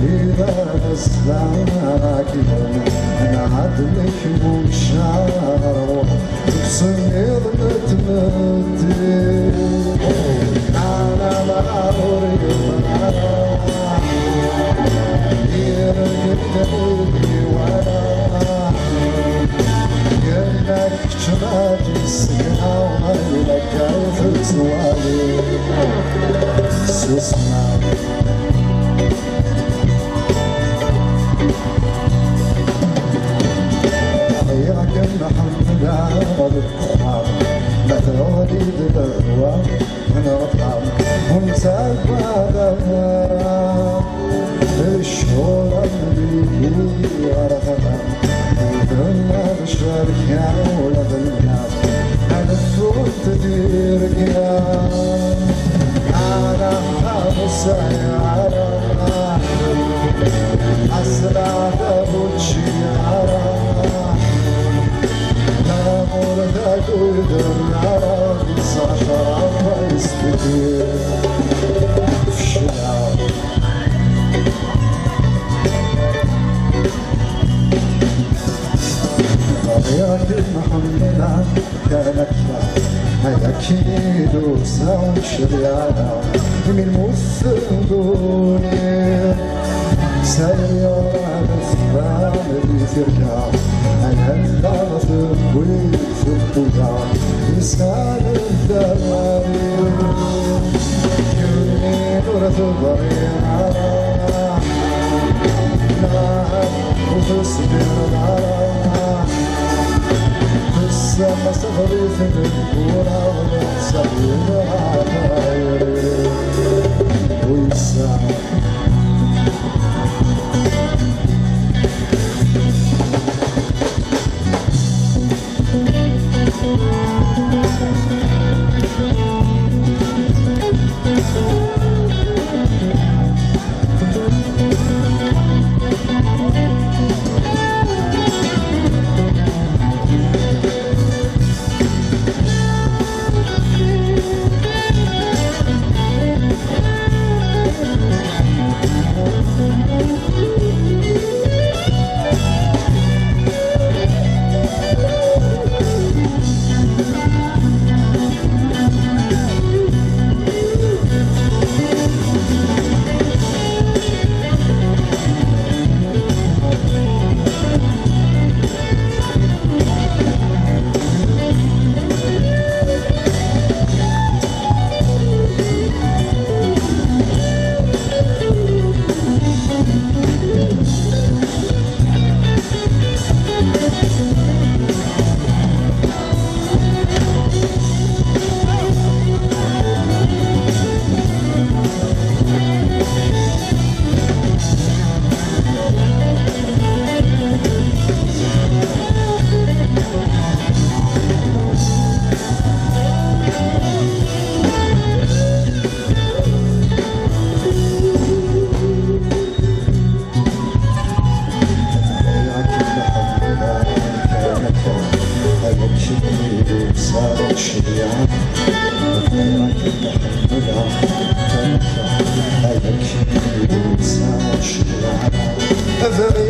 إذا أسلمك أنا عدلك مشاروح تصير متمدي أنا بعوري يرقدني ولا يلك جماجي السكنة ومالك كيف تسوالي سوسنا محمد عرض الطعام لا تغلي بالهوى من رطعم وانسى بعدها الشهور اللي ورثها ودنا بشاركها ولا بالناس أنا فوت تديرك أنا خامس سيارة أسرع دبوتشي ذاك ودرنا بالصحراء ويسكتير في الشارع طبيعة محمدة كانت أكيد وسام شريعة من مفقوني سيارة الثام اللي ترجع أنا الثالث ويف الطيار يسال الدواري يرمي نورة الضريعة نعم وتصبر العرى في السما صغري في الكورة ويحسب العطاير ويسال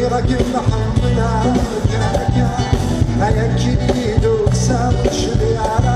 غيرك محمد هيا كيدو سامش لي على